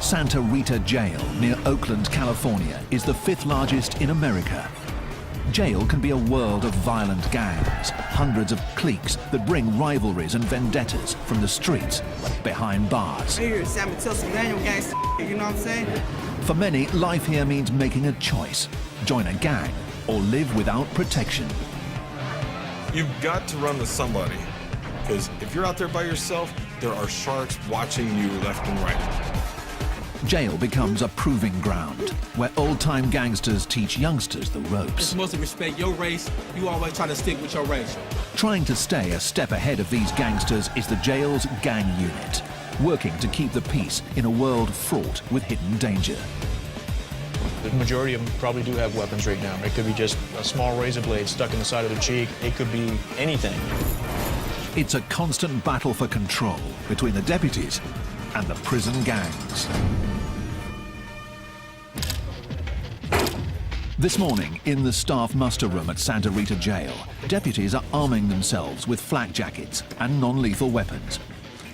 Santa Rita Jail near Oakland, California is the 5th largest in America. Jail can be a world of violent gangs, hundreds of cliques that bring rivalries and vendettas from the streets behind bars. Here, Sam, tell some Daniel gangster, you know what I'm saying? For many, life here means making a choice: join a gang or live without protection. You've got to run with somebody, because if you're out there by yourself, there are sharks watching you left and right. Jail becomes a proving ground where old-time gangsters teach youngsters the ropes. You're supposed to respect your race. You always try to stick with your race. Trying to stay a step ahead of these gangsters is the jail's gang unit, working to keep the peace in a world fraught with hidden danger. The majority of them probably do have weapons right now. It could be just a small razor blade stuck in the side of their cheek. It could be anything. It's a constant battle for control between the deputies and the prison gangs. This morning, in the staff muster room at Santa Rita Jail, deputies are arming themselves with flak jackets and non-lethal weapons,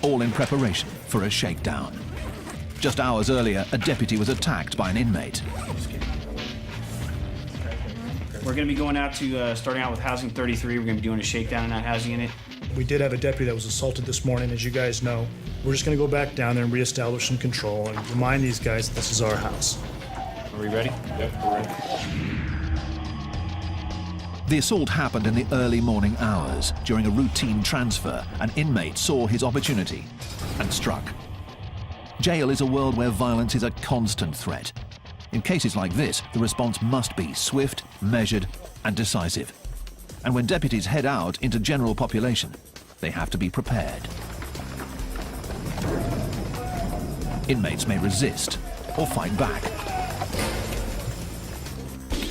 all in preparation for a shakedown. Just hours earlier, a deputy was attacked by an inmate. We're going to be going out to, starting out with Housing 33. We're going to be doing a shakedown in that housing unit. We did have a deputy that was assaulted this morning, as you guys know. We're just going to go back down there and reestablish some control and remind these guys that this is our house. Are we ready? Yep, we're ready. The assault happened in the early morning hours. During a routine transfer, an inmate saw his opportunity and struck. Jail is a world where violence is a constant threat. In cases like this, the response must be swift, measured, and decisive. And when deputies head out into general population, they have to be prepared. Inmates may resist or fight back.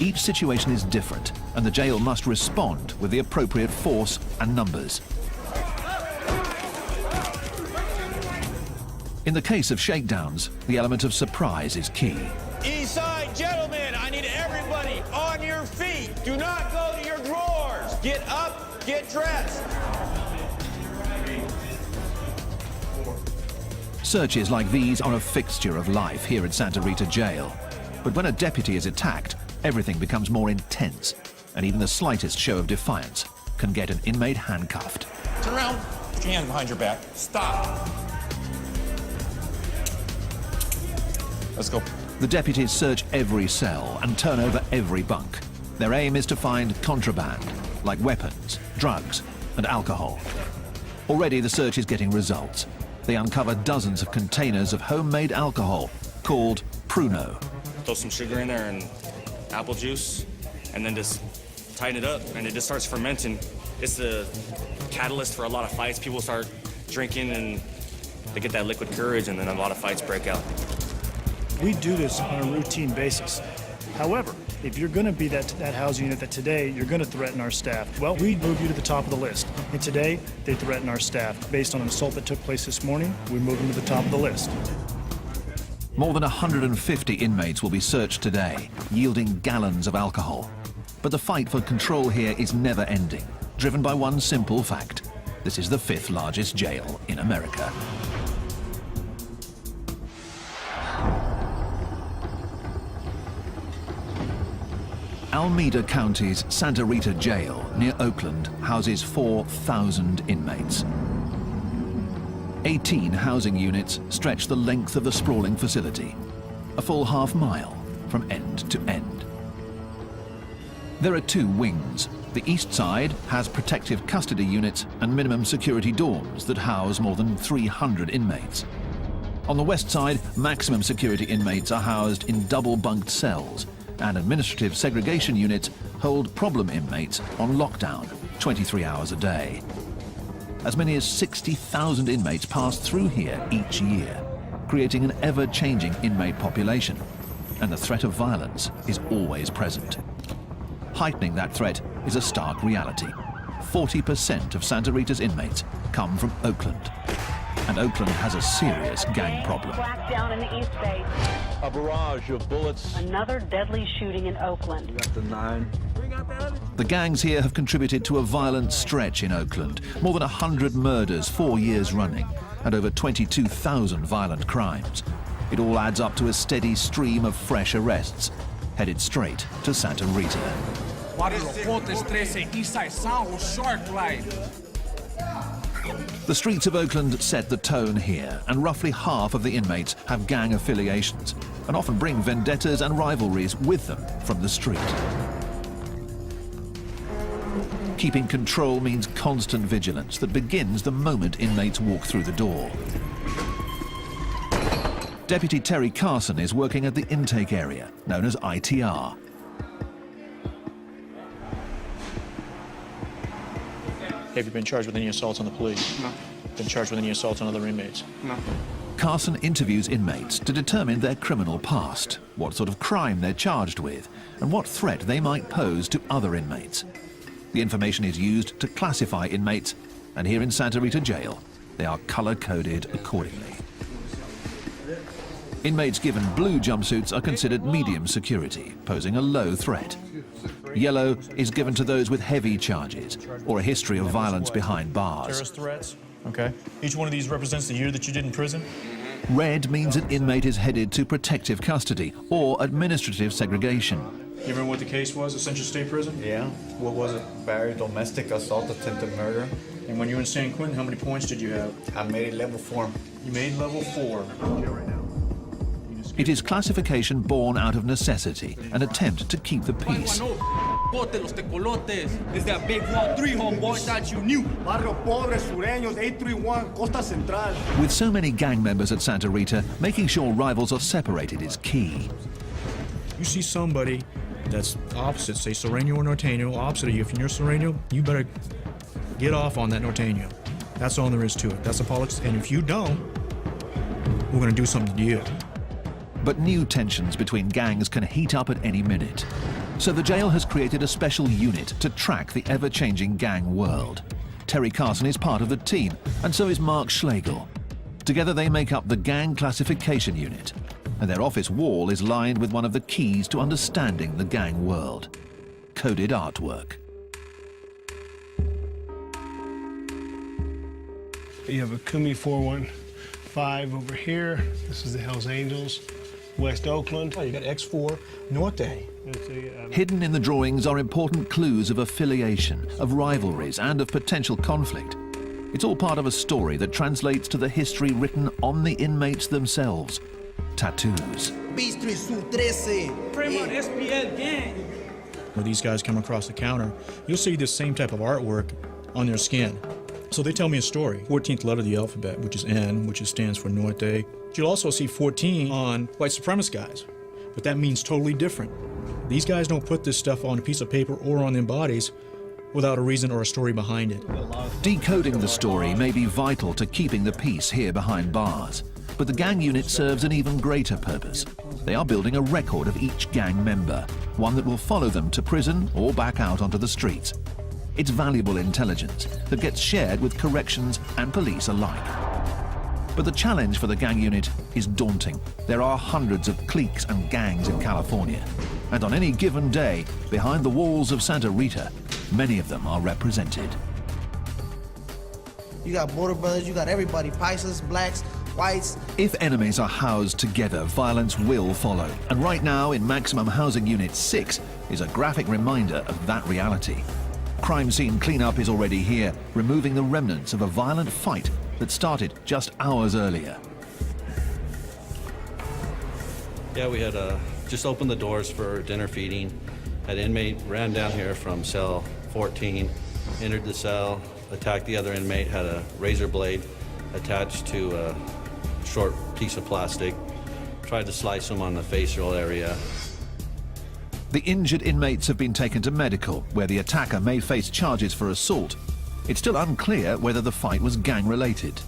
Each situation is different, and the jail must respond with the appropriate force and numbers. In the case of shakedowns, the element of surprise is key. East side, gentlemen, I need everybody on your feet. Do not go to your drawers. Get up, get dressed. Searches like these are a fixture of life here at Santa Rita Jail. But when a deputy is attacked, everything becomes more intense, and even the slightest show of defiance can get an inmate handcuffed. Turn around, put your hand behind your back. Stop. Let's go. The deputies search every cell and turn over every bunk. Their aim is to find contraband, like weapons, drugs, and alcohol. Already the search is getting results. They uncover dozens of containers of homemade alcohol called Pruno. Throw some sugar in there and apple juice, and then just tighten it up, and it just starts fermenting. It's the catalyst for a lot of fights. People start drinking, and they get that liquid courage, and then a lot of fights break out. We do this on a routine basis. However, if you're going to be that housing unit that today you're going to threaten our staff, well, we move you to the top of the list. And today, they threaten our staff. Based on an assault that took place this morning, we move them to the top of the list. More than 150 inmates will be searched today, yielding gallons of alcohol. But the fight for control here is never ending, driven by one simple fact: this is the 5th largest jail in America. Alameda County's Santa Rita Jail near Oakland houses 4,000 inmates. 18 housing units stretch the length of the sprawling facility, a full half-mile from end to end. There are 2 wings. The east side has protective custody units and minimum security dorms that house more than 300 inmates. On the west side, maximum security inmates are housed in double-bunked cells, and administrative segregation units hold problem inmates on lockdown 23 hours a day. As many as 60,000 inmates pass through here each year, creating an ever-changing inmate population, and the threat of violence is always present. Heightening that threat is a stark reality. 40% of Santa Rita's inmates come from Oakland, and Oakland has a serious gang problem. Black down in the East Bay. A barrage of bullets. Another deadly shooting in Oakland. You got the 9. The gangs here have contributed to a violent stretch in Oakland. More than 100 murders 4 years running, and over 22,000 violent crimes. It all adds up to a steady stream of fresh arrests, headed straight to Santa Rita. The streets of Oakland set the tone here, and roughly half of the inmates have gang affiliations and often bring vendettas and rivalries with them from the street. Keeping control means constant vigilance that begins the moment inmates walk through the door. Deputy Terry Carson is working at the intake area, known as ITR. Have you been charged with any assaults on the police? No. Been charged with any assaults on other inmates? No. Carson interviews inmates to determine their criminal past, what sort of crime they're charged with, and what threat they might pose to other inmates. The information is used to classify inmates, and here in Santa Rita Jail, they are color-coded accordingly. Inmates given blue jumpsuits are considered medium security, posing a low threat. Yellow is given to those with heavy charges or a history of violence behind bars. Terrorist threats? Okay. Each one of these represents the year that you did in prison? Red means an inmate is headed to protective custody or administrative segregation. You remember what the case was at Central State Prison? Yeah. What was it? Battery, domestic assault, attempted murder. And when you were in San Quentin, how many points did you have? I made it level 4. You made level 4. It is classification born out of necessity, an attempt to keep the peace. It's that big wall 3, homeboy, that you knew. Barrio Pobre, Sureños, 831, Costa Central. With so many gang members at Santa Rita, making sure rivals are separated is key. You see somebody that's opposite, say Sureño or Norteño, opposite of you. If you're Sureño, you better get off on that Norteño. That's all there is to it. That's the politics. And if you don't, we're going to do something to you. But new tensions between gangs can heat up at any minute. So the jail has created a special unit to track the ever-changing gang world. Terry Carson is part of the team, and so is Mark Schlegel. Together they make up the Gang Classification Unit, and their office wall is lined with one of the keys to understanding the gang world: coded artwork. You have a Kumi 415 over here. This is the Hells Angels, West Oakland. Oh, you got X4 Norte. Hidden in the drawings are important clues of affiliation, of rivalries, and of potential conflict. It's all part of a story that translates to the history written on the inmates themselves: tattoos. When these guys come across the counter, you'll see this same type of artwork on their skin. So they tell me a story. 14th letter of the alphabet, which is N, which stands for Norte. You'll also see 14 on white supremacist guys, but that means totally different. These guys don't put this stuff on a piece of paper or on their bodies without a reason or a story behind it. Decoding the story may be vital to keeping the peace here behind bars, but the gang unit serves an even greater purpose. They are building a record of each gang member, one that will follow them to prison or back out onto the streets. It's valuable intelligence that gets shared with corrections and police alike. But the challenge for the gang unit is daunting. There are hundreds of cliques and gangs in California, and on any given day, behind the walls of Santa Rita, many of them are represented. You got border brothers, you got everybody, Paisas, blacks, whites. If enemies are housed together, violence will follow. And right now, in Maximum Housing Unit 6, is a graphic reminder of that reality. Crime scene cleanup is already here, removing the remnants of a violent fight that started just hours earlier. Yeah, we had just opened the doors for dinner feeding. An inmate ran down here from cell 14, entered the cell, attacked the other inmate, had a razor blade attached to a short piece of plastic, tried to slice him on the facial area. The injured inmates have been taken to medical, where the attacker may face charges for assault. It's still unclear whether the fight was gang-related.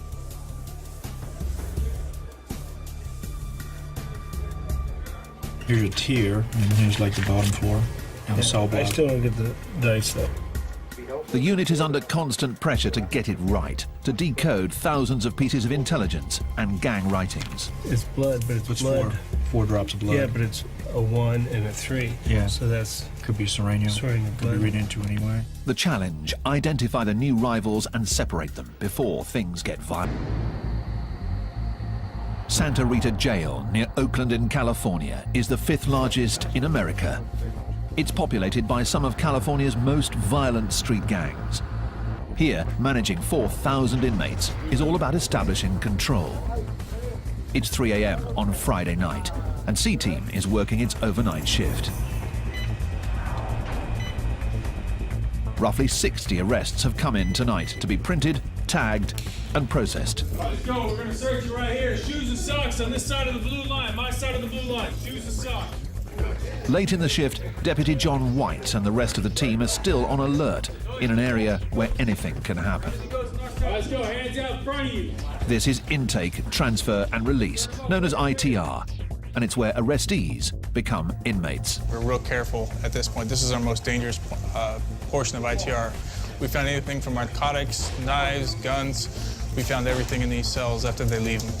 Here's your tier, and here's like the bottom floor. And the cell block. I still don't get the dice though. The unit is under constant pressure to get it right, to decode thousands of pieces of intelligence and gang writings. It's blood, but it's blood. Four drops of blood. Yeah, but it's a 1 and a 3. Yeah. So that's could be Sureño. Sureño Could be read into anyway. The challenge: identify the new rivals and separate them before things get violent. Santa Rita Jail near Oakland in California is the 5th largest in America. It's populated by some of California's most violent street gangs. Here, managing 4,000 inmates is all about establishing control. It's 3 a.m. on Friday night, and C-Team is working its overnight shift. Roughly 60 arrests have come in tonight to be printed, tagged, and processed. Let's go. We're going to search you right here. Shoes and socks on this side of the blue line. My side of the blue line. Shoes and socks. Late in the shift, Deputy John White and the rest of the team are still on alert in an area where anything can happen. Let's go. Hands out in front of you. This is intake, transfer, and release, known as ITR, and it's where arrestees become inmates. We're real careful at this point. This is our most dangerous portion of ITR. We found anything from narcotics, knives, guns. We found everything in these cells after they leave them.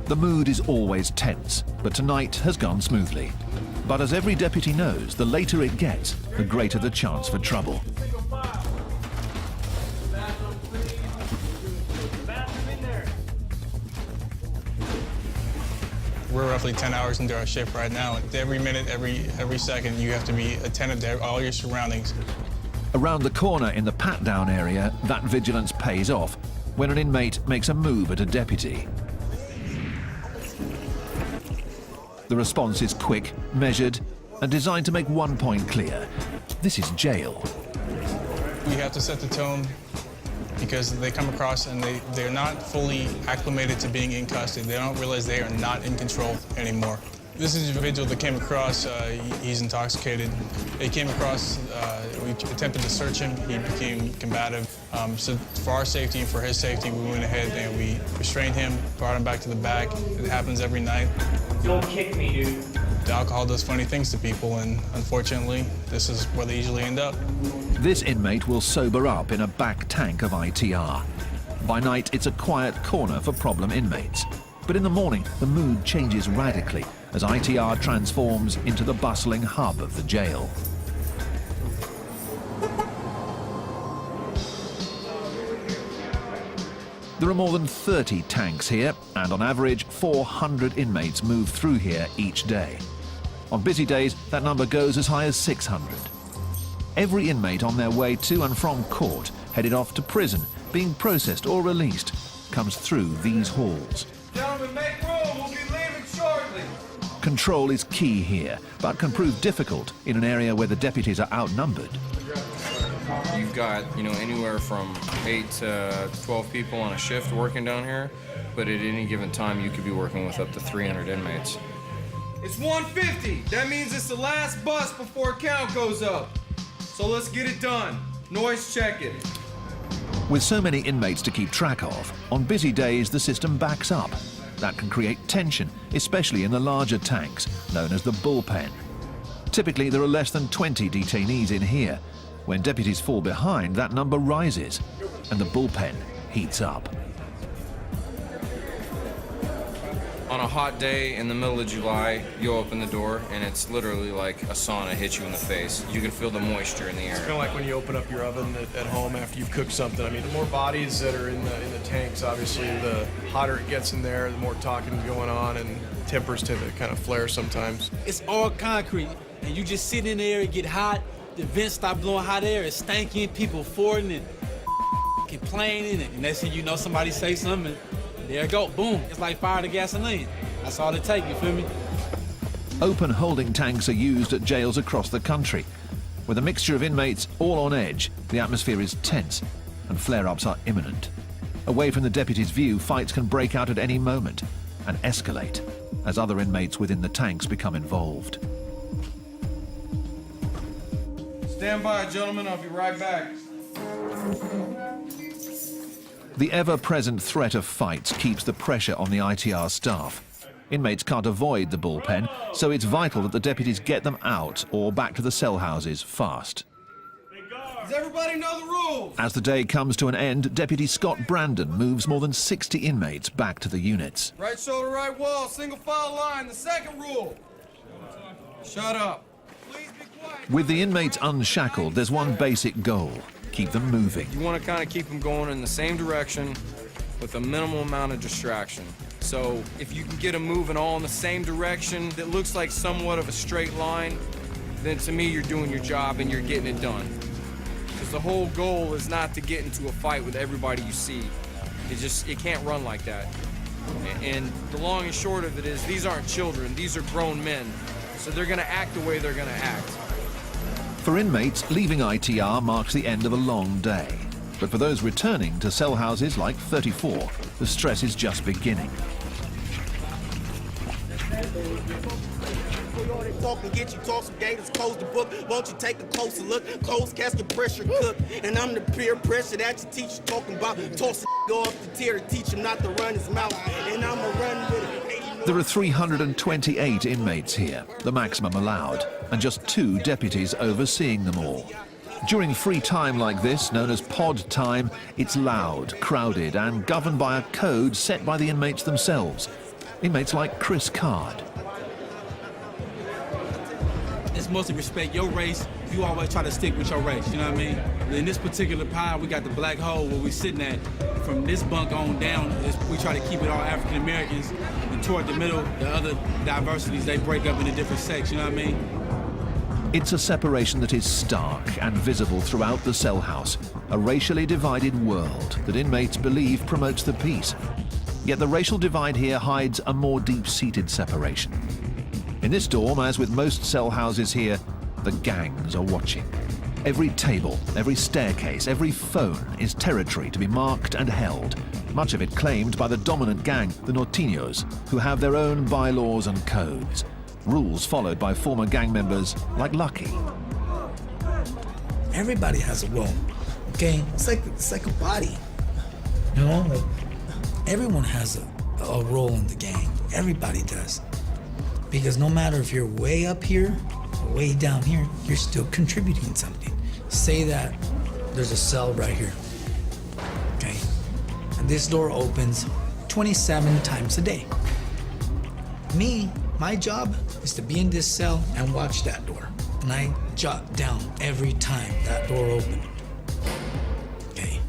The mood is always tense, but tonight has gone smoothly. But as every deputy knows, the later it gets, the greater the chance for trouble. We're roughly 10 hours into our shift right now. Every minute, every second, you have to be attentive to all your surroundings. Around the corner in the pat-down area, that vigilance pays off when an inmate makes a move at a deputy. The response is quick, measured, and designed to make one point clear. This is jail. We have to set the tone because they come across and they're not fully acclimated to being in custody. They don't realize they are not in control anymore. This individual that came across, he's intoxicated. He came across, we attempted to search him. He became combative. So for our safety and for his safety, we went ahead and we restrained him, brought him back to the back. It happens every night. Don't kick me, dude. The alcohol does funny things to people, and unfortunately, this is where they usually end up. This inmate will sober up in a back tank of ITR. By night, it's a quiet corner for problem inmates. But in the morning, the mood changes radically as ITR transforms into the bustling hub of the jail. There are more than 30 tanks here, and on average, 400 inmates move through here each day. On busy days, that number goes as high as 600. Every inmate on their way to and from court, headed off to prison, being processed or released, comes through these halls. Gentlemen, make room. We'll be leaving shortly. Control is key here, but can prove difficult in an area where the deputies are outnumbered. You've got, anywhere from 8 to 12 people on a shift working down here, but at any given time, you could be working with up to 300 inmates. It's 1:50. That means it's the last bus before count goes up. So let's get it done. Noise check it. With so many inmates to keep track of, on busy days the system backs up. That can create tension, especially in the larger tanks, known as the bullpen. Typically there are less than 20 detainees in here. When deputies fall behind, that number rises, and the bullpen heats up. On a hot day in the middle of July, you open the door and it's literally like a sauna hits you in the face. You can feel the moisture in the air. It's kind of like when you open up your oven at home after you've cooked something. I mean, the more bodies that are in the tanks, obviously, the hotter it gets in there, the more talking going on, and tempers tend to kind of flare sometimes. It's all concrete, and you just sit in there, it get hot, the vents stop blowing hot air, it's stanky, people farting and complaining, and next thing you know, somebody say something, and there it go, boom. It's like fire to gasoline. That's all it takes, you feel me? Open holding tanks are used at jails across the country. With a mixture of inmates all on edge, the atmosphere is tense and flare-ups are imminent. Away from the deputy's view, fights can break out at any moment and escalate as other inmates within the tanks become involved. Stand by, gentlemen. I'll be right back. The ever-present threat of fights keeps the pressure on the ITR staff. Inmates can't avoid the bullpen, so it's vital that the deputies get them out or back to the cell houses fast. Does everybody know the rules? As the day comes to an end, Deputy Scott Brandon moves more than 60 inmates back to the units. Right shoulder, right wall, single file line. The second rule. Shut up. With the inmates unshackled, there's one basic goal: keep them moving. You want to kind of keep them going in the same direction with a minimal amount of distraction. So if you can get them moving all in the same direction that looks like somewhat of a straight line, then to me you're doing your job and you're getting it done. Because the whole goal is not to get into a fight with everybody you see. It can't run like that. And the long and short of it is these aren't children, these are grown men. So they're gonna act the way they're gonna act. For inmates, leaving ITR marks the end of a long day. But for those returning to cell houses like 34, the stress is just beginning. Talk and get you talk some gators, close the book. Won't you take a closer look? Closed casket pressure cook. And I'm the peer pressure that your teacher talking about. Toss a go off the tier to teach him not to run his mouth. And I'ma run with it. There are 328 inmates here, the maximum allowed, and just 2 deputies overseeing them all. During free time like this, known as pod time, it's loud, crowded, and governed by a code set by the inmates themselves. Inmates like Chris Card. It's mostly respect your race. You always try to stick with your race, you know what I mean? In this particular pile, we got the black hole where we're sitting at. From this bunk on down, we try to keep it all African Americans. And toward the middle, the other diversities, they break up into different sects, you know what I mean? It's a separation that is stark and visible throughout the cell house, a racially divided world that inmates believe promotes the peace. Yet the racial divide here hides a more deep-seated separation. In this dorm, as with most cell houses here, the gangs are watching. Every table, every staircase, every phone is territory to be marked and held, much of it claimed by the dominant gang, the Norteños, who have their own bylaws and codes, rules followed by former gang members like Lucky. Everybody has a role, okay? It's like a body, you know? Like, everyone has a role in the gang. Everybody does. Because no matter if you're way up here or way down here, you're still contributing something. Say that there's a cell right here, okay? And this door opens 27 times a day. My job is to be in this cell and watch that door. And I jot down every time that door opens. Okay?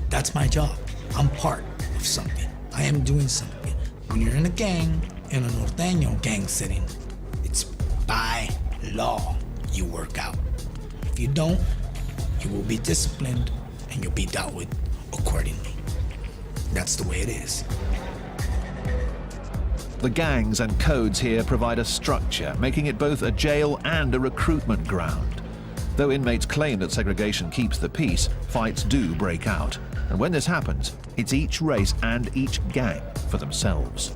That's my job. I'm part of something. I am doing something. When you're in a gang, in a Norteño gang setting, it's by law you work out. If you don't, you will be disciplined and you'll be dealt with accordingly. That's the way it is. The gangs and codes here provide a structure, making it both a jail and a recruitment ground. Though inmates claim that segregation keeps the peace, fights do break out. And when this happens, it's each race and each gang for themselves.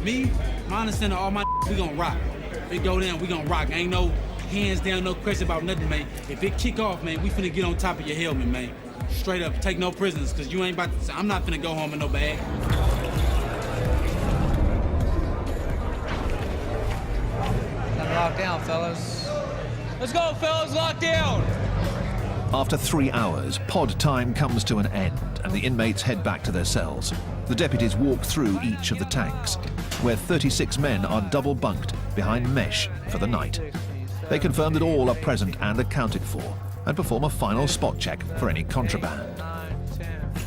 My understanding, all my we gonna rock. If it go down, we gonna rock. Ain't no hands down, no question about nothing, man. If it kick off, man, we finna get on top of your helmet, man. Straight up, take no prisoners, cause you ain't about to, I'm not finna go home in no bag. Lock down, fellas. Let's go, fellas, lock down! After 3 hours, pod time comes to an end and the inmates head back to their cells. The deputies walk through each of the tanks, where 36 men are double bunked behind mesh for the night. They confirm that all are present and accounted for, and perform a final spot check for any contraband.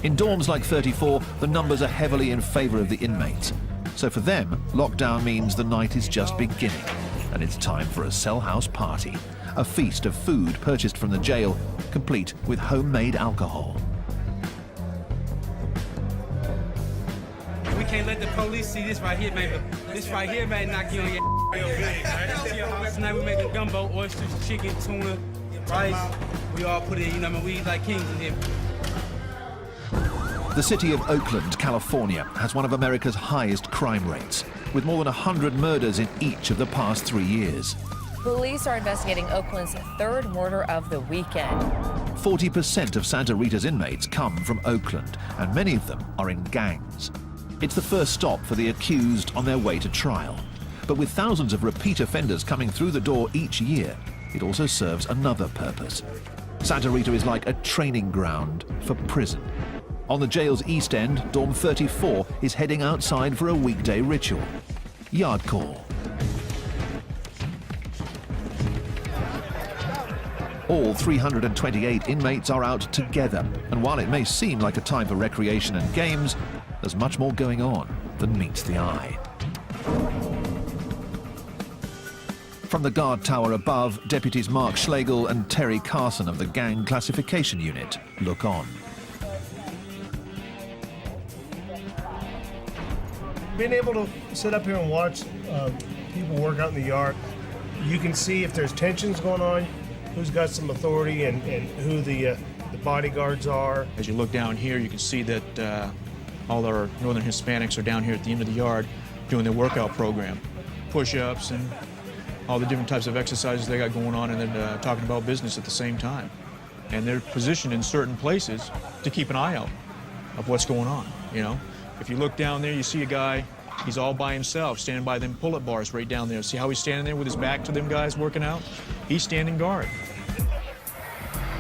In dorms like 34, the numbers are heavily in favor of the inmates. So for them, lockdown means the night is just beginning, and it's time for a cell house party. A feast of food purchased from the jail, complete with homemade alcohol. We can't let the police see this right here, man. This right here, man, knock you on your real big, right? Tonight we make a gumbo, oysters, chicken, tuna, rice. We all put it in, you know what I mean? We eat like kings in here. The city of Oakland, California, has one of America's highest crime rates, with more than 100 murders in each of the past 3 years. Police are investigating Oakland's third murder of the weekend. 40% of Santa Rita's inmates come from Oakland, and many of them are in gangs. It's the first stop for the accused on their way to trial. But with thousands of repeat offenders coming through the door each year, it also serves another purpose. Santa Rita is like a training ground for prison. On the jail's east end, Dorm 34 is heading outside for a weekday ritual. Yard call. All 328 inmates are out together, and while it may seem like a time for recreation and games, there's much more going on. than meets the eye. From the guard tower above, deputies Mark Schlegel and Terry Carson of the Gang Classification Unit look on. Being able to sit up here and watch people work out in the yard, you can see if there's tensions going on, who's got some authority and who the bodyguards are. As you look down here, you can see that all our Northern Hispanics are down here at the end of the yard doing their workout program. Push-ups and all the different types of exercises they got going on, and then talking about business at the same time. And they're positioned in certain places to keep an eye out of what's going on, you know. If you look down there, you see a guy, he's all by himself, standing by them pull-up bars right down there. See how he's standing there with his back to them guys working out? He's standing guard.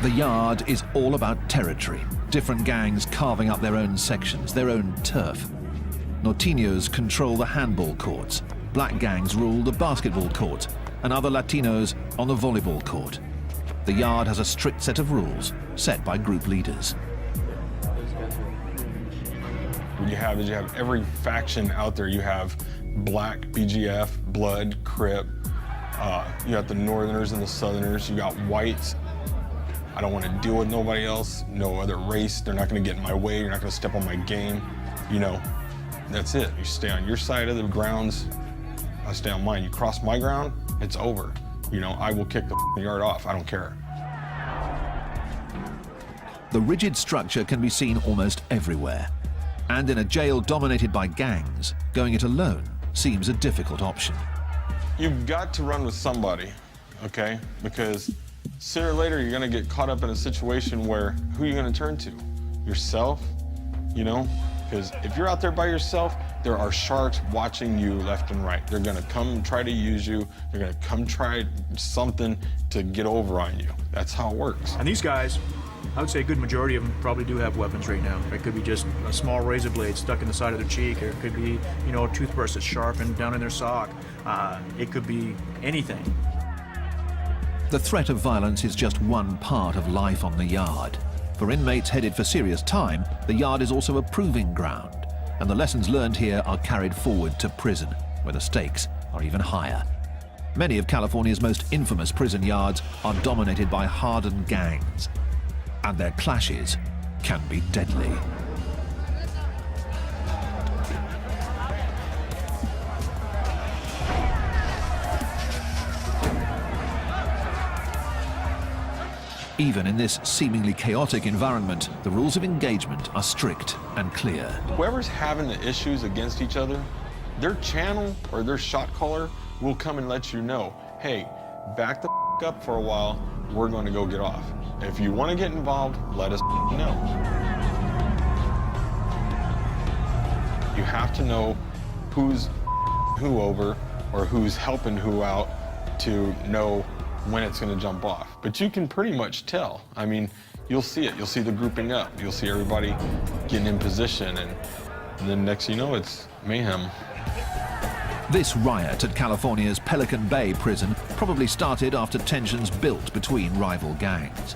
The yard is all about territory. Different gangs carving up their own sections, their own turf. Norteños control the handball courts. Black gangs rule the basketball court, and other Latinos on the volleyball court. The yard has a strict set of rules set by group leaders. What you have is you have every faction out there. You have Black, BGF, Blood, Crip. You got the Northerners and the Southerners. You got Whites. I don't want to deal with nobody else, no other race. They're not going to get in my way. You're not going to step on my game. You know, that's it. You stay on your side of the grounds. I stay on mine. You cross my ground, it's over. You know, I will kick the yard off. I don't care. The rigid structure can be seen almost everywhere. And in a jail dominated by gangs, going it alone seems a difficult option. You've got to run with somebody, okay? Because sooner or later, you're gonna get caught up in a situation where who are you gonna turn to? Yourself, you know? Because if you're out there by yourself, there are sharks watching you left and right. They're gonna come and try to use you. They're gonna come try something to get over on you. That's how it works. And these guys, I would say a good majority of them probably do have weapons right now. It could be just a small razor blade stuck in the side of their cheek, or it could be, you know, a toothbrush that's sharpened down in their sock. It could be anything. The threat of violence is just one part of life on the yard. For inmates headed for serious time, the yard is also a proving ground, and the lessons learned here are carried forward to prison, where the stakes are even higher. Many of California's most infamous prison yards are dominated by hardened gangs, and their clashes can be deadly. Even in this seemingly chaotic environment, the rules of engagement are strict and clear. Whoever's having the issues against each other, their channel or their shot caller will come and let you know, hey, back the up for a while, we're going to go get off. If you want to get involved, let us know. You have to know who's who over or who's helping who out to know when it's going to jump off. But you can pretty much tell. I mean, you'll see it. You'll see the grouping up. You'll see everybody getting in position, and then next you know, it's mayhem. This riot at California's Pelican Bay prison probably started after tensions built between rival gangs.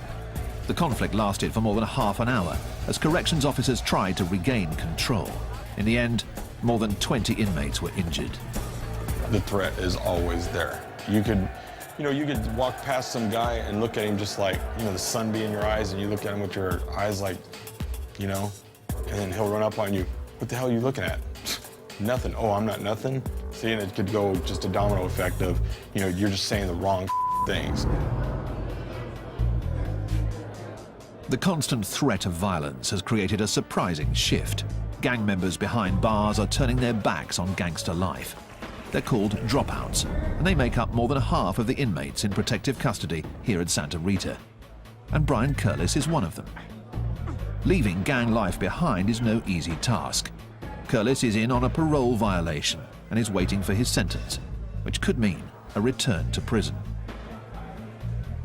The conflict lasted for more than half an hour as corrections officers tried to regain control. In the end, more than 20 inmates were injured. The threat is always there. You could walk past some guy and look at him just like, you know, the sun be in your eyes, and you look at him with your eyes like, you know, and then he'll run up on you. What the hell are you looking at? Nothing. Oh, I'm not nothing. See, and it could go just a domino effect of, you know, you're just saying the wrong things. The constant threat of violence has created a surprising shift. Gang members behind bars are turning their backs on gangster life. They're called dropouts, and they make up more than half of the inmates in protective custody here at Santa Rita. And Brian Curlis is one of them. Leaving gang life behind is no easy task. Curlis is in on a parole violation and is waiting for his sentence, which could mean a return to prison.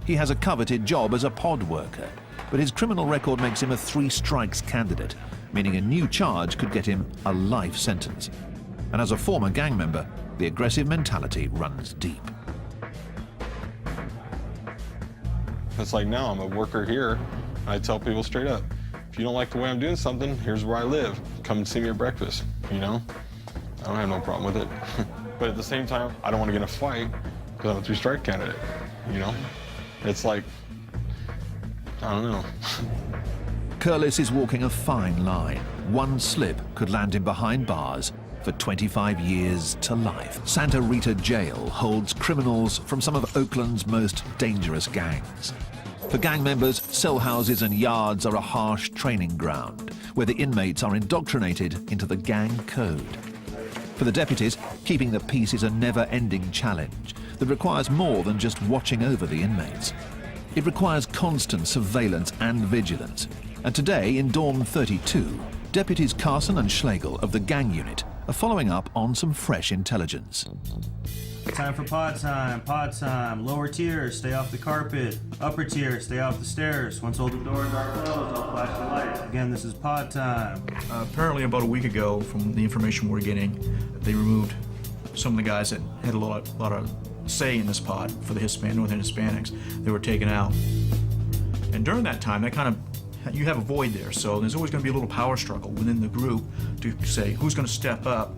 He has a coveted job as a pod worker, but his criminal record makes him a 3 strikes candidate, meaning a new charge could get him a life sentence. And as a former gang member, the aggressive mentality runs deep. It's like now I'm a worker here, and I tell people straight up, if you don't like the way I'm doing something, here's where I live. Come and see me at breakfast, you know? I don't have no problem with it. But at the same time, I don't want to get in a fight because I'm a three-strike candidate, you know? It's like, I don't know. Curlis is walking a fine line. One slip could land him behind bars for 25 years to life. Santa Rita Jail holds criminals from some of Oakland's most dangerous gangs. For gang members, cell houses and yards are a harsh training ground where the inmates are indoctrinated into the gang code. For the deputies, keeping the peace is a never-ending challenge that requires more than just watching over the inmates. It requires constant surveillance and vigilance. And today, in Dorm 32, deputies Carson and Schlegel of the gang unit are following up on some fresh intelligence. Time for pod time, pod time. Lower tier, stay off the carpet. Upper tier, stay off the stairs. Once all the doors are closed, I'll flash the lights. Again, this is pod time. Apparently about a week ago, from the information we're getting, they removed some of the guys that had a lot of say in this pod for the Northern Hispanics. They were taken out. And during that time, you have a void there, so there's always going to be a little power struggle within the group to say who's going to step up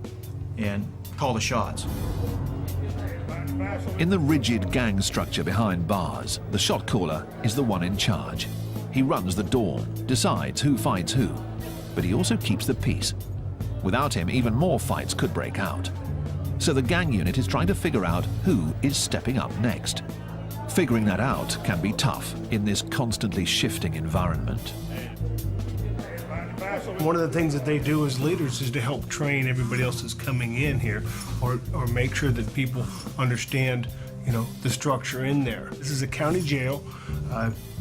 and call the shots. In the rigid gang structure behind bars, the shot caller is the one in charge. He runs the dorm, decides who fights who, but he also keeps the peace. Without him, even more fights could break out. So the gang unit is trying to figure out who is stepping up next. Figuring that out can be tough in this constantly shifting environment. One of the things that they do as leaders is to help train everybody else that's coming in here, or make sure that people understand, the structure in there. This is a county jail.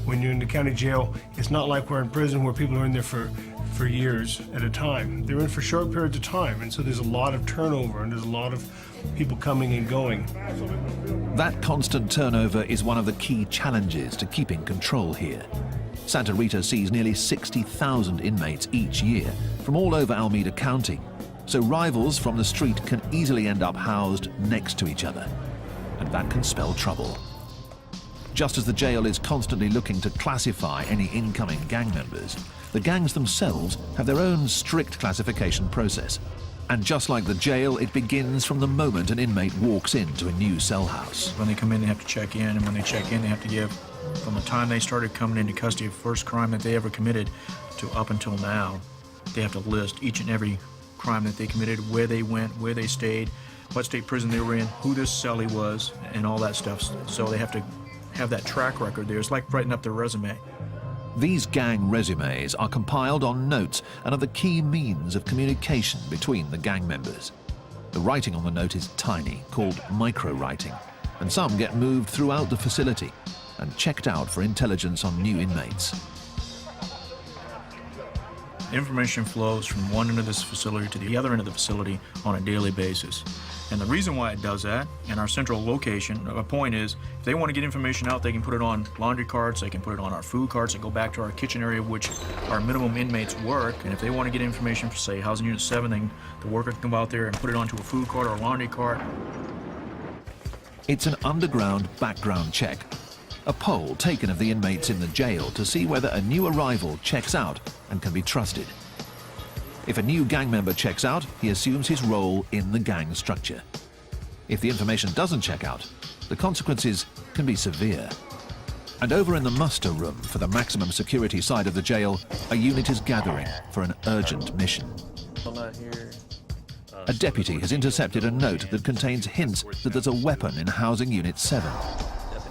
When you're in the county jail, it's not like we're in prison where people are in there for years at a time. They're in for short periods of time, and so there's a lot of turnover, and there's a lot of people coming and going. That constant turnover is one of the key challenges to keeping control here. Santa Rita sees nearly 60,000 inmates each year from all over Alameda County, so rivals from the street can easily end up housed next to each other, and that can spell trouble. Just as the jail is constantly looking to classify any incoming gang members, the gangs themselves have their own strict classification process. And just like the jail, it begins from the moment an inmate walks into a new cell house. When they come in, they have to check in, and when they check in, they have to give, from the time they started coming into custody, first crime that they ever committed to up until now, they have to list each and every crime that they committed, where they went, where they stayed, what state prison they were in, who this cellie was, and all that stuff. So they have to have that track record there. It's like writing up their resume. These gang resumes are compiled on notes and are the key means of communication between the gang members. The writing on the note is tiny, called micro-writing, and some get moved throughout the facility and checked out for intelligence on new inmates. Information flows from one end of this facility to the other end of the facility on a daily basis. And the reason why it does that, and our central location, a point is, if they want to get information out, they can put it on laundry carts, they can put it on our food carts, and go back to our kitchen area, which our minimum inmates work. And if they want to get information for, say, Housing Unit 7, the worker can go out there and put it onto a food cart or a laundry cart. It's an underground background check, a poll taken of the inmates in the jail to see whether a new arrival checks out and can be trusted. If a new gang member checks out, he assumes his role in the gang structure. If the information doesn't check out, the consequences can be severe. And over in the muster room for the maximum security side of the jail, a unit is gathering for an urgent mission. A deputy has intercepted a note that contains hints that there's a weapon in Housing Unit 7.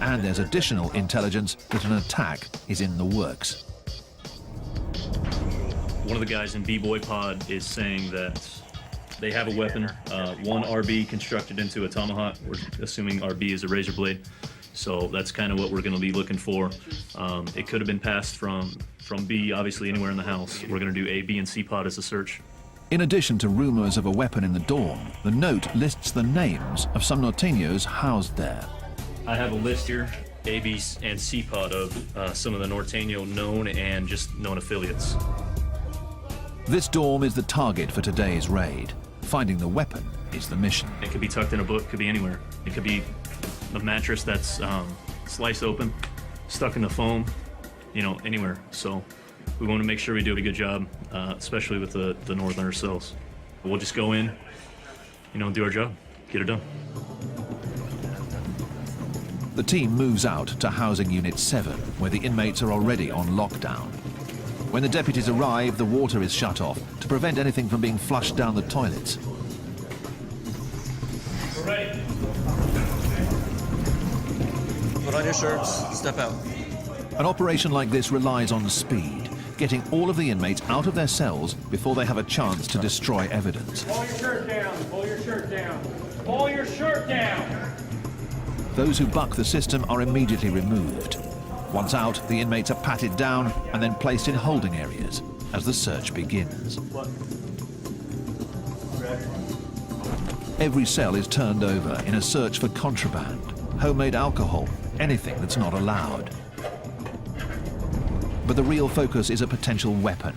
And there's additional intelligence that an attack is in the works. One of the guys in B-Boy Pod is saying that they have a weapon, one RB constructed into a tomahawk. We're assuming RB is a razor blade. So that's kind of what we're going to be looking for. It could have been passed from B, obviously anywhere in the house. We're going to do A, B, and C pod as a search. In addition to rumors of a weapon in the dorm, the note lists the names of some norteños housed there. I have a list here, A, B, and C pod of some of the norteño known and just known affiliates. This dorm is the target for today's raid. Finding the weapon is the mission. It could be tucked in a book, could be anywhere. It could be a mattress that's sliced open, stuck in the foam, anywhere. So we want to make sure we do a good job, especially with the northerner cells. We'll just go in, do our job, get it done. The team moves out to Housing Unit 7, where the inmates are already on lockdown. When the deputies arrive, the water is shut off to prevent anything from being flushed down the toilets. We're ready. Put on your shirts, step out. An operation like this relies on speed, getting all of the inmates out of their cells before they have a chance to destroy evidence. Pull your shirt down, pull your shirt down, pull your shirt down. Those who buck the system are immediately removed. Once out, the inmates are patted down and then placed in holding areas as the search begins. Every cell is turned over in a search for contraband, homemade alcohol, anything that's not allowed. But the real focus is a potential weapon.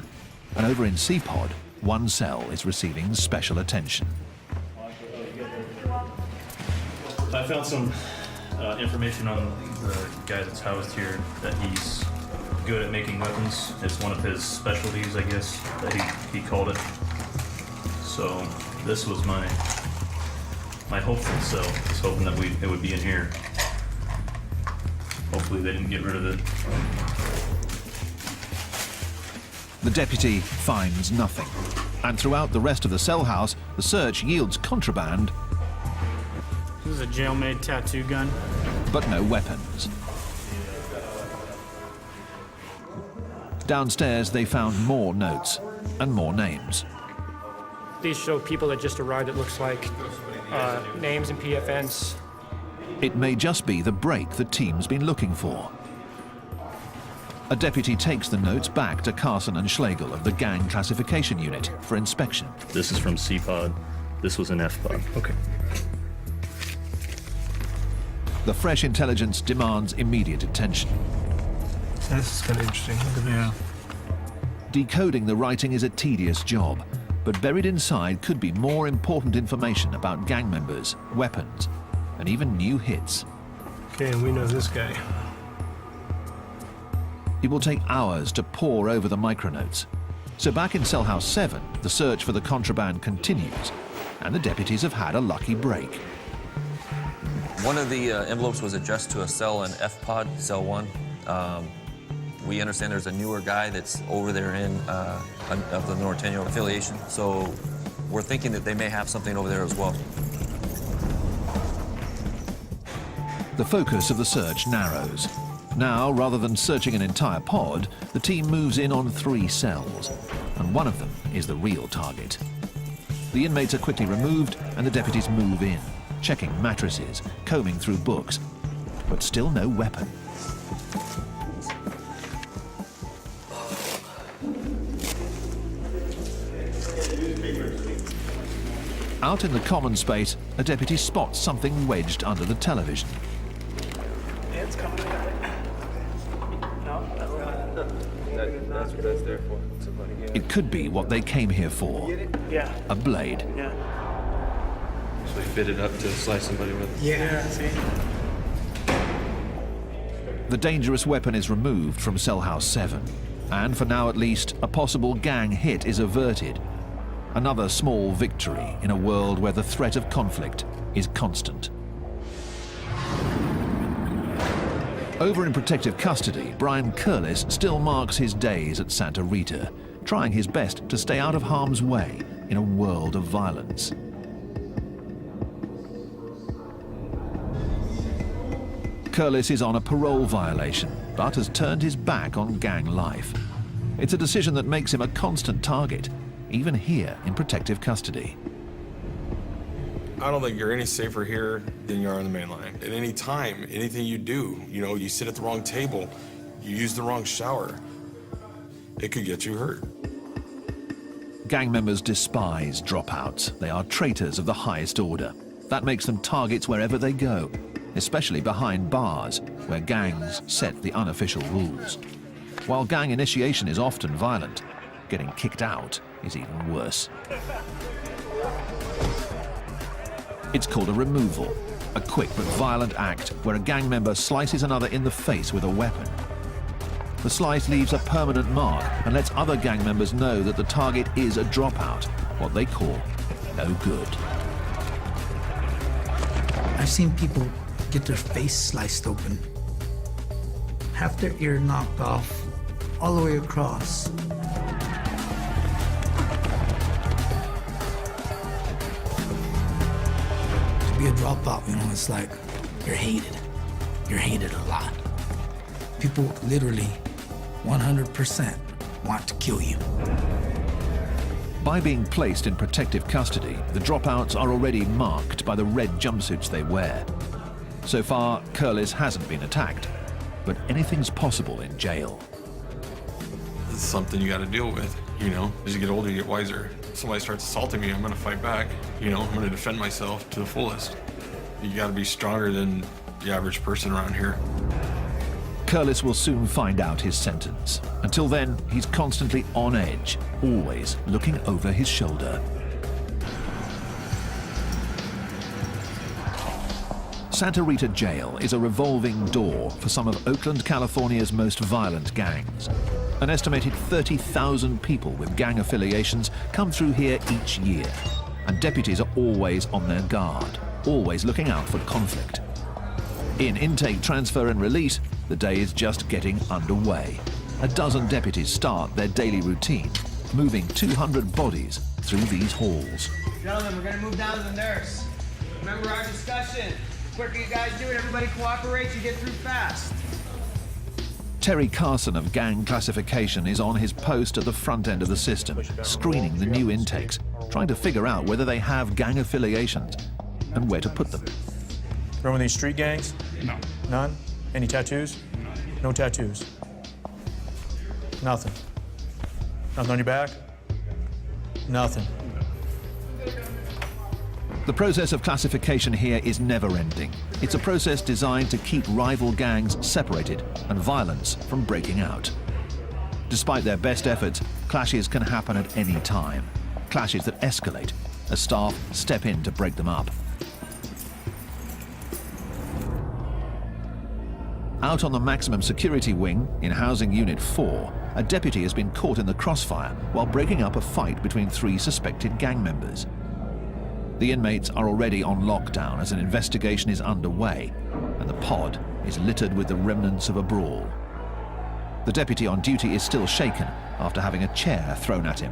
And over in C-Pod, one cell is receiving special attention. I found some information on the guy that's housed here, that he's good at making weapons. It's one of his specialties, I guess, that he called it. So this was my hopeful cell. I was hoping that it would be in here. Hopefully they didn't get rid of it. The deputy finds nothing. And throughout the rest of the cell house, the search yields contraband. This is a jail-made tattoo gun. But no weapons. Downstairs, they found more notes and more names. These show people that just arrived, it looks like, names and PFNs. It may just be the break the team's been looking for. A deputy takes the notes back to Carson and Schlegel of the Gang Classification Unit for inspection. This is from C-Pod. This was an F-Pod. Okay. The fresh intelligence demands immediate attention. That's kind of interesting. Look at that. Decoding the writing is a tedious job, but buried inside could be more important information about gang members, weapons, and even new hits. Okay, and we know this guy. It will take hours to pore over the micronotes. So back in Cell House 7, the search for the contraband continues, and the deputies have had a lucky break. One of the envelopes was addressed to a cell in F-Pod, Cell 1. We understand there's a newer guy that's over there of the Norteño affiliation, so we're thinking that they may have something over there as well. The focus of the search narrows. Now, rather than searching an entire pod, the team moves in on 3 cells, and one of them is the real target. The inmates are quickly removed, and the deputies move in, checking mattresses, combing through books, but still no weapon. Out in the common space, a deputy spots something wedged under the television. It's coming. No, That's what that's there for. It could be what they came here for. Yeah. A blade. Yeah. So they fit it up to slice somebody with. Yeah. See? The dangerous weapon is removed from Cell House 7, and for now at least, a possible gang hit is averted. Another small victory in a world where the threat of conflict is constant. Over in protective custody, Brian Curlis still marks his days at Santa Rita, trying his best to stay out of harm's way in a world of violence. Curlis is on a parole violation, but has turned his back on gang life. It's a decision that makes him a constant target, even here in protective custody. I don't think you're any safer here than you are on the main line. At any time, anything you do, you sit at the wrong table, you use the wrong shower, it could get you hurt. Gang members despise dropouts. They are traitors of the highest order. That makes them targets wherever they go, especially behind bars, where gangs set the unofficial rules. While gang initiation is often violent, getting kicked out is even worse. It's called a removal, a quick but violent act where a gang member slices another in the face with a weapon. The slice leaves a permanent mark and lets other gang members know that the target is a dropout, what they call no good. I've seen people get their face sliced open, half their ear knocked off, all the way across. To be a dropout, you know, it's like you're hated. You're hated a lot. People literally 100% want to kill you. By being placed in protective custody, the dropouts are already marked by the red jumpsuits they wear. So far, Curlis hasn't been attacked, but anything's possible in jail. It's something you got to deal with, you know? As you get older, you get wiser. If somebody starts assaulting me, I'm going to fight back. You know, I'm going to defend myself to the fullest. You got to be stronger than the average person around here. Curlis will soon find out his sentence. Until then, he's constantly on edge, always looking over his shoulder. Santa Rita Jail is a revolving door for some of Oakland, California's most violent gangs. An estimated 30,000 people with gang affiliations come through here each year, and deputies are always on their guard, always looking out for conflict. In intake, transfer and release, the day is just getting underway. A dozen deputies start their daily routine, moving 200 bodies through these halls. Gentlemen, we're gonna move down to the nurse. Remember our discussion. The quicker you guys do it, everybody cooperates, you get through fast. Terry Carson of Gang Classification is on his post at the front end of the system, screening the new intakes, trying to figure out whether they have gang affiliations and where to put them. Remember these street gangs? No. None? Any tattoos? No tattoos. Nothing. Nothing on your back? Nothing. The process of classification here is never-ending. It's a process designed to keep rival gangs separated and violence from breaking out. Despite their best efforts, clashes can happen at any time. Clashes that escalate as staff step in to break them up. Out on the maximum security wing, in Housing Unit 4, a deputy has been caught in the crossfire while breaking up a fight between 3 suspected gang members. The inmates are already on lockdown as an investigation is underway, and the pod is littered with the remnants of a brawl. The deputy on duty is still shaken after having a chair thrown at him.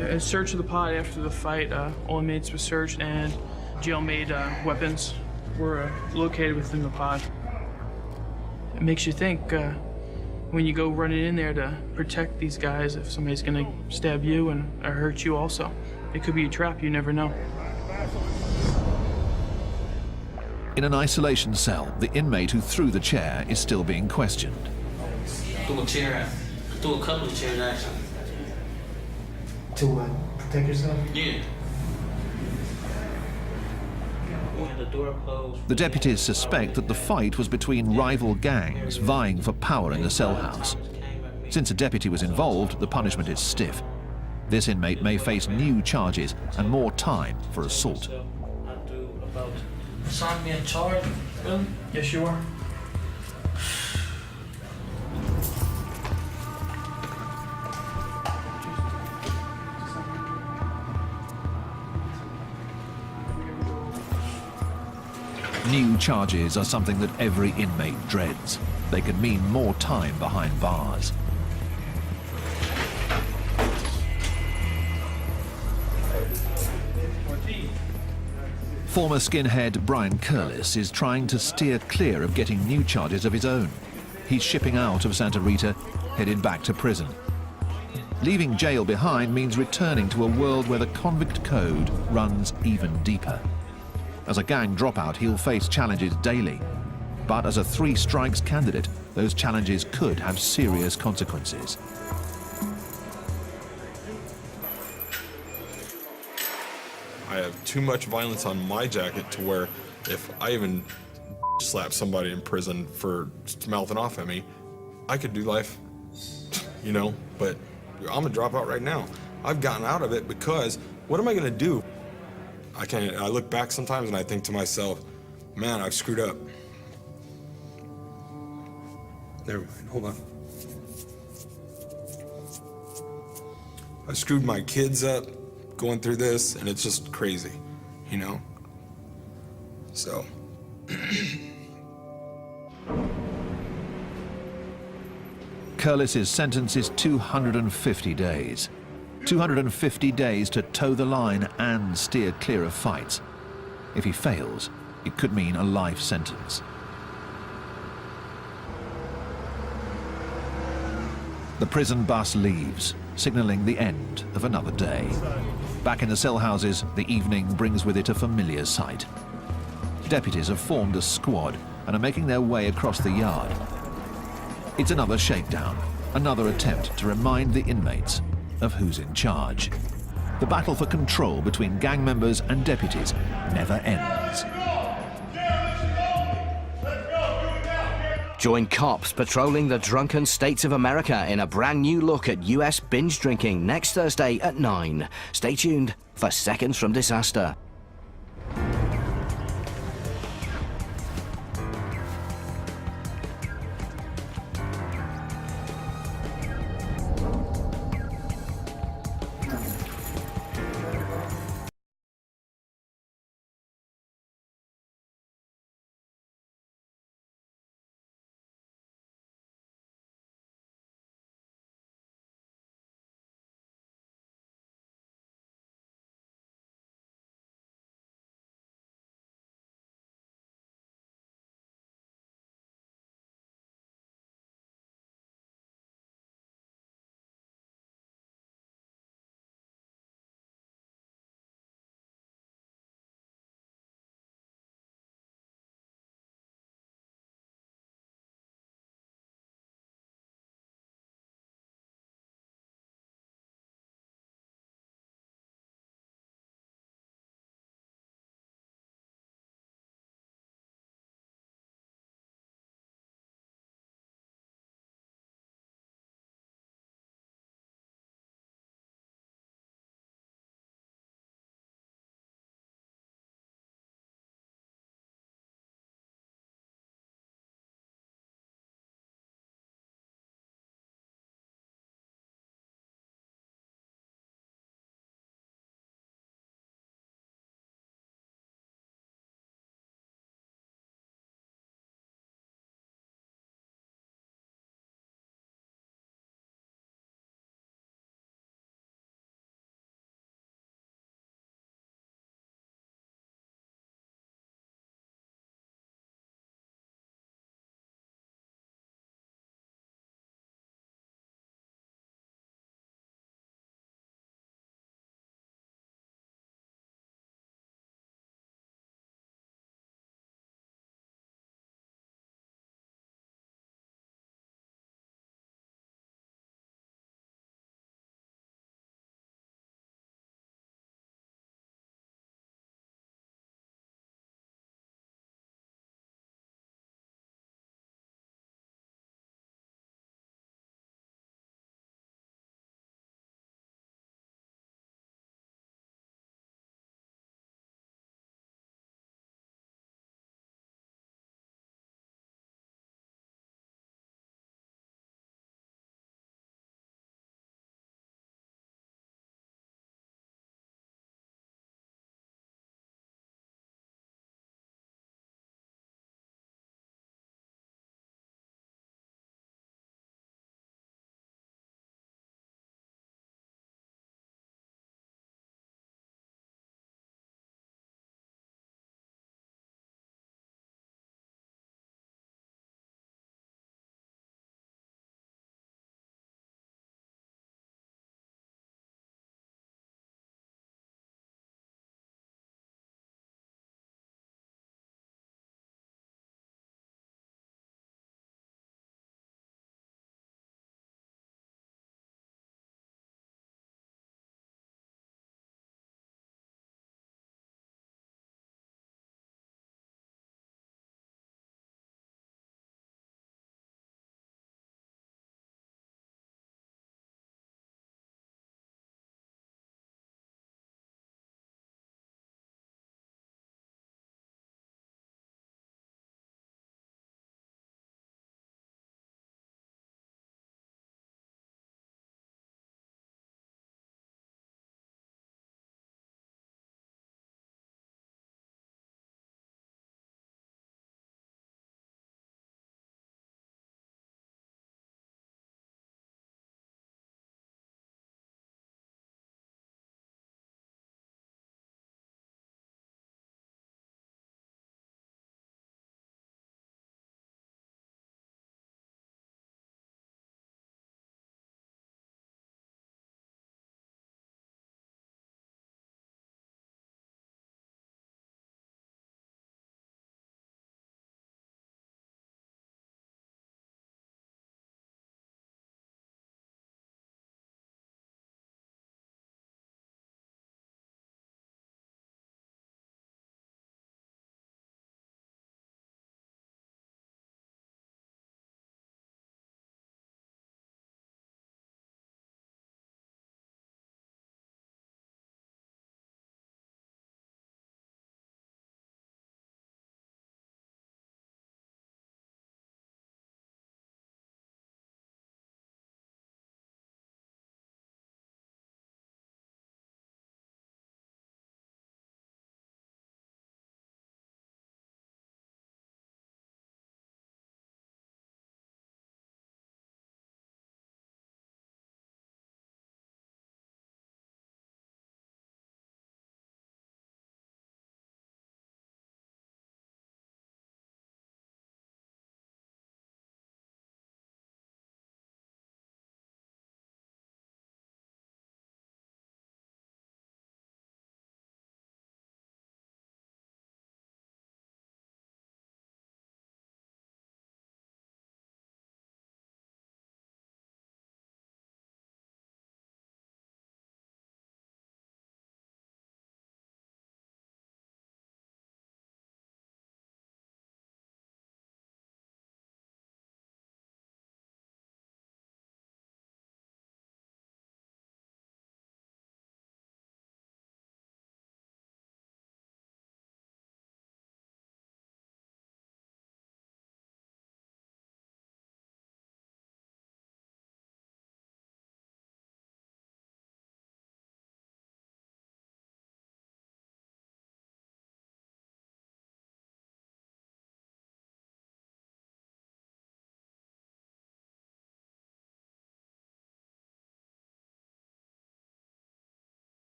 A search of the pod after the fight, all inmates were searched and jail-made weapons were located within the pod. It makes you think when you go running in there to protect these guys, if somebody's gonna stab you and or hurt you also. It could be a trap, you never know. In an isolation cell, the inmate who threw the chair is still being questioned. Threw a chair. Threw a couple of chairs actually. To what? Protect yourself? Yeah. The door closed. The deputies suspect that the fight was between rival gangs vying for power in the cell house. Since a deputy was involved, the punishment is stiff. This inmate may face new charges and more time for assault. Assign me a charge, really? Yes, you are. New charges are something that every inmate dreads. They can mean more time behind bars. Former skinhead Brian Curlis is trying to steer clear of getting new charges of his own. He's shipping out of Santa Rita, headed back to prison. Leaving jail behind means returning to a world where the convict code runs even deeper. As a gang dropout, he'll face challenges daily. But as a 3 strikes candidate, those challenges could have serious consequences. I have too much violence on my jacket to where if I even slap somebody in prison for mouthing off at me, I could do life, you know, but I'm a dropout right now. I've gotten out of it because what am I gonna do? I look back sometimes and I think to myself, man, I've screwed up. Never mind, hold on. I screwed my kids up going through this, and it's just crazy. you know? So. Curlis's sentence is 250 days. 250 days to toe the line and steer clear of fights. If he fails, it could mean a life sentence. The prison bus leaves, signaling the end of another day. Back in the cell houses, the evening brings with it a familiar sight. Deputies have formed a squad and are making their way across the yard. It's another shakedown, another attempt to remind the inmates of who's in charge. The battle for control between gang members and deputies never ends. Join cops patrolling the drunken states of America in a brand new look at US binge drinking next Thursday at 9. Stay tuned for Seconds from Disaster.